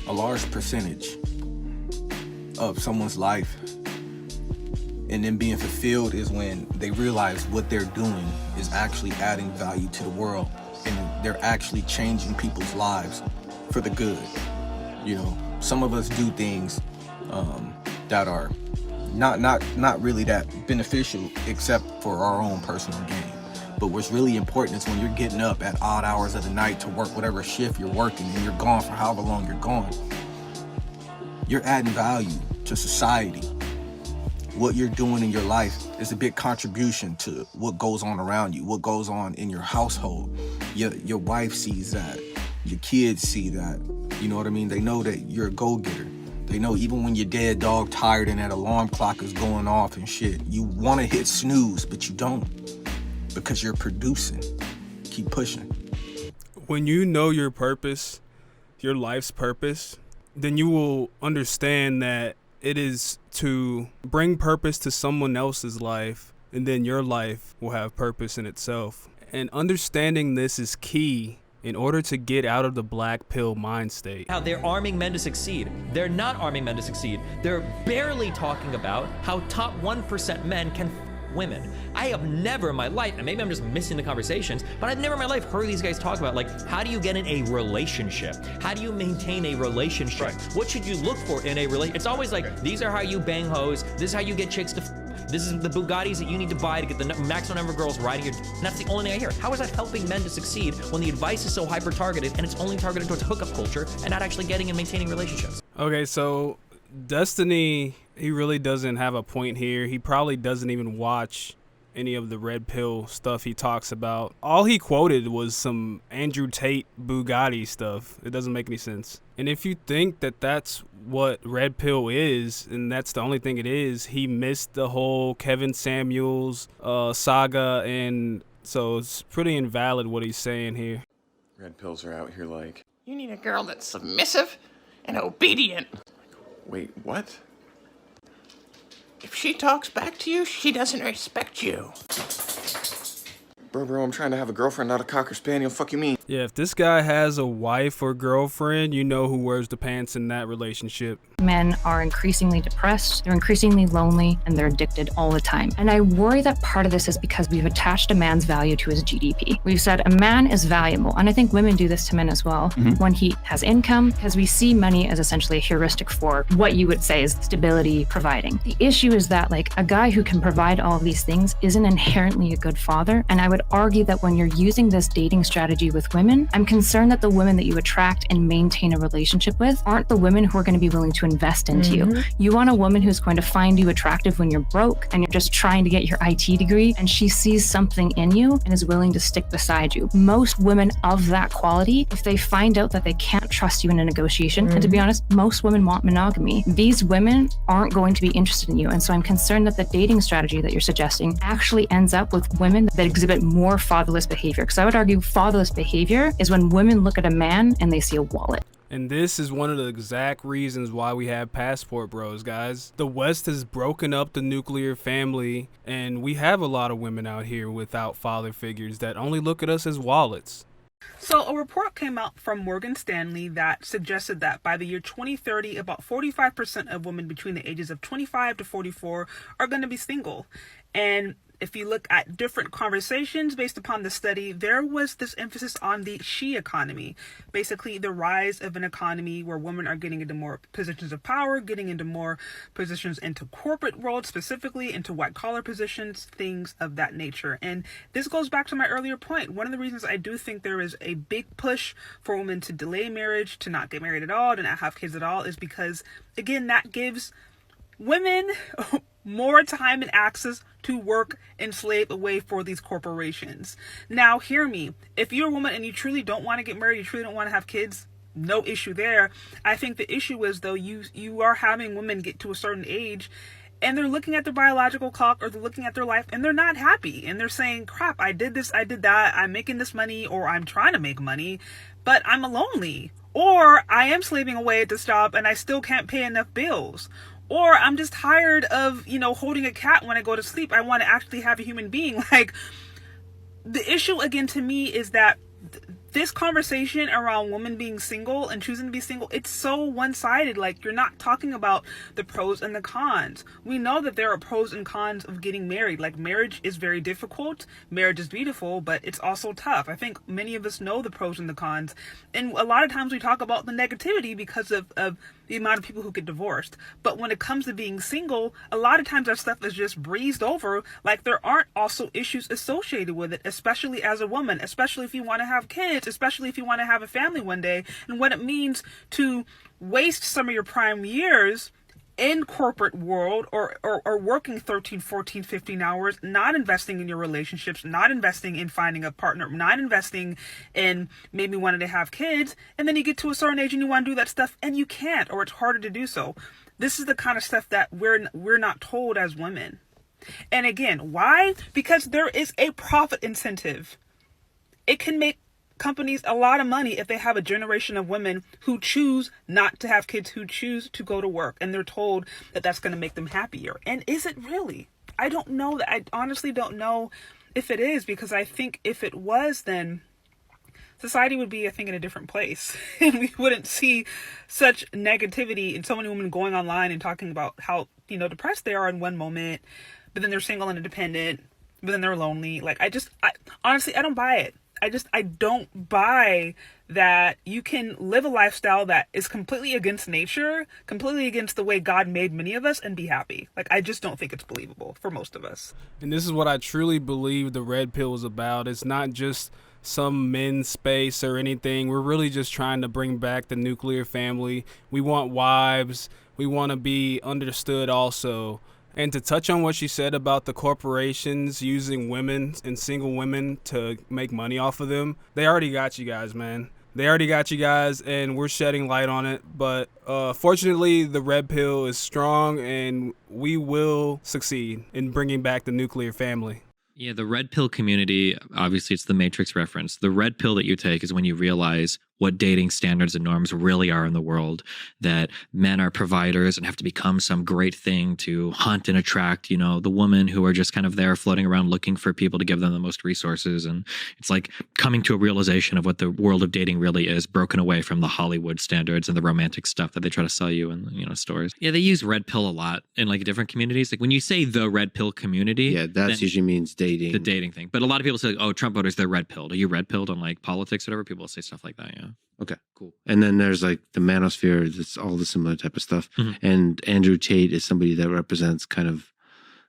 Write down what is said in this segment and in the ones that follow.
a large percentage of someone's life and then being fulfilled is when they realize what they're doing is actually adding value to the world and they're actually changing people's lives for the good. You know, some of us do things that are not really that beneficial except for our own personal gain. But what's really important is when you're getting up at odd hours of the night to work whatever shift you're working and you're gone for however long you're gone, you're adding value to society. What you're doing in your life is a big contribution to what goes on around you, what goes on in your household. Your wife sees that, your kids see that, you know what I mean? They know that you're a go-getter. They know even when you're dead dog tired and that alarm clock is going off and shit, you want to hit snooze, but you don't because you're producing. Keep pushing. When you know your purpose, your life's purpose, then you will understand that it is to bring purpose to someone else's life, and then your life will have purpose in itself. And understanding this is key in order to get out of the black pill mind state. How they're arming men to succeed. They're not arming men to succeed. They're barely talking about how top 1% men can women. I have never in my life, and maybe I'm just missing the conversations, but I've never in my life heard these guys talk about, like, how do you get in a relationship? How do you maintain a relationship? Right. What should you look for in a relationship? It's always like, these are how you bang hoes. This is how you get chicks to this is the Bugattis that you need to buy to get the maximum number of girls riding your... And that's the only thing I hear. How is that helping men to succeed when the advice is so hyper-targeted and it's only targeted towards hookup culture and not actually getting and maintaining relationships? Okay, so Destiny, he really doesn't have a point here. He probably doesn't even watch any of the red pill stuff he talks about. All he quoted was some Andrew Tate Bugatti stuff. It doesn't make any sense. And if you think that that's what red pill is, and that's the only thing it is, he missed the whole Kevin Samuels saga, and so it's pretty invalid what he's saying here. Red pills are out here like... You need a girl that's submissive and obedient. Wait, what? If she talks back to you, she doesn't respect you. Bro, I'm trying to have a girlfriend, not a Cocker Spaniel. Fuck you mean? Yeah, if this guy has a wife or girlfriend, you know who wears the pants in that relationship. Men are increasingly depressed, they're increasingly lonely, and they're addicted all the time. And I worry that part of this is because we've attached a man's value to his GDP. We've said a man is valuable, and I think women do this to men as well, when he has income, because we see money as essentially a heuristic for what you would say is stability providing. The issue is that, like, a guy who can provide all of these things isn't inherently a good father, and I would argue that when you're using this dating strategy with women, I'm concerned that the women that you attract and maintain a relationship with aren't the women who are going to be willing to invest into you. You want a woman who's going to find you attractive when you're broke and you're just trying to get your IT degree, and she sees something in you and is willing to stick beside you. Most women of that quality, if they find out that they can't trust you in a negotiation, and to be honest, most women want monogamy, these women aren't going to be interested in you. And so I'm concerned that the dating strategy that you're suggesting actually ends up with women that exhibit more fatherless behavior. Because I would argue fatherless behavior is when women look at a man and they see a wallet. And this is one of the exact reasons why we have passport bros, guys. The West has broken up the nuclear family, and we have a lot of women out here without father figures that only look at us as wallets. So a report came out from Morgan Stanley that suggested that by the year 2030, about 45% of women between the ages of 25 to 44 are going to be single. And if you look at different conversations based upon the study, there was this emphasis on the she economy, basically the rise of an economy where women are getting into more positions of power, getting into more positions into corporate world, specifically into white collar positions, things of that nature. And this goes back to my earlier point. One of the reasons I do think there is a big push for women to delay marriage, to not get married at all, to not have kids at all, is because, again, that gives women more time and access to work and slave away for these corporations. Now, hear me. If you're a woman and you truly don't want to get married, you truly don't want to have kids, no issue there. I think the issue is, though, you are having women get to a certain age and they're looking at their biological clock, or they're looking at their life, and they're not happy. And they're saying, crap, I did this, I did that, I'm making this money, or I'm trying to make money, but I'm lonely. Or I am slaving away at this job and I still can't pay enough bills. Or I'm just tired of, holding a cat when I go to sleep. I want to actually have a human being. Like, the issue, again, to me is that this conversation around women being single and choosing to be single, it's so one-sided. Like, you're not talking about the pros and the cons. We know that there are pros and cons of getting married. Like, marriage is very difficult. Marriage is beautiful, but it's also tough. I think many of us know the pros and the cons. And a lot of times we talk about the negativity because of the amount of people who get divorced. But when it comes to being single, a lot of times that stuff is just breezed over. Like, there aren't also issues associated with it, especially as a woman, especially if you want to have kids, especially if you want to have a family one day, and what it means to waste some of your prime years in corporate world or working 13, 14, 15 hours, not investing in your relationships, not investing in finding a partner, not investing in maybe wanting to have kids, and then you get to a certain age and you want to do that stuff and you can't, or it's harder to do so. This is the kind of stuff that we're not told as women. And again, why? Because there is a profit incentive. It can make companies a lot of money if they have a generation of women who choose not to have kids, who choose to go to work, and they're told that that's going to make them happier. And is it really? I don't know. I honestly don't know if it is, because I think if it was, then society would be, I think, in a different place. And we wouldn't see such negativity and so many women going online and talking about how, depressed they are in one moment, but then they're single and independent, but then they're lonely. Like, honestly, I don't buy it. I don't buy that you can live a lifestyle that is completely against nature, completely against the way God made many of us, and be happy. Like, I just don't think it's believable for most of us. And this is what I truly believe the red pill is about. It's not just some men's space or anything. We're really just trying to bring back the nuclear family. We want wives. We want to be understood also. And to touch on what she said about the corporations using women and single women to make money off of them, they already got you guys, man. They already got you guys, and we're shedding light on it. But fortunately, the red pill is strong, and we will succeed in bringing back the nuclear family. Yeah, the red pill community, obviously it's the Matrix reference. The red pill that you take is when you realize what dating standards and norms really are in the world, that men are providers and have to become some great thing to hunt and attract, the women who are just kind of there floating around looking for people to give them the most resources. And it's like coming to a realization of what the world of dating really is, broken away from the Hollywood standards and the romantic stuff that they try to sell you in, stores. Yeah, they use red pill a lot in like different communities. Like when you say the red pill community. Yeah, that usually means dating. The dating thing. But a lot of people say, oh, Trump voters, they're red pilled. Are you red pilled on like politics or whatever? People say stuff like that, yeah. Okay, cool. And then there's like the manosphere, that's all the similar type of stuff. Mm-hmm. And Andrew Tate is somebody that represents kind of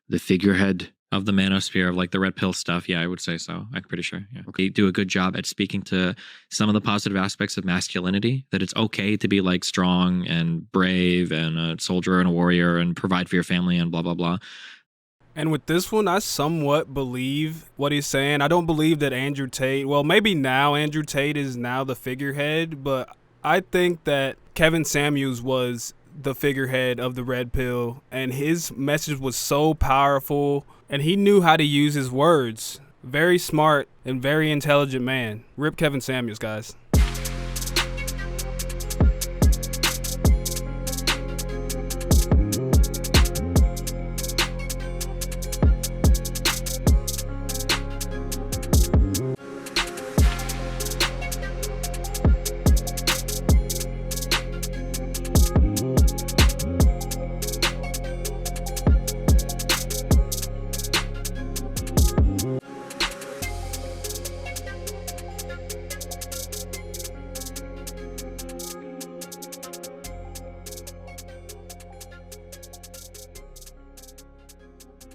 the figurehead of the manosphere, of like the red pill stuff. Yeah, I would say so. I'm pretty sure. Yeah. Okay. They do a good job at speaking to some of the positive aspects of masculinity, that it's okay to be like strong and brave and a soldier and a warrior and provide for your family and blah, blah, blah. And with this one, I somewhat believe what he's saying. I don't believe that Andrew Tate, well, maybe now Andrew Tate is now the figurehead, but I think that Kevin Samuels was the figurehead of the red pill, and his message was so powerful, and he knew how to use his words. Very smart and very intelligent man. Rip Kevin Samuels, guys.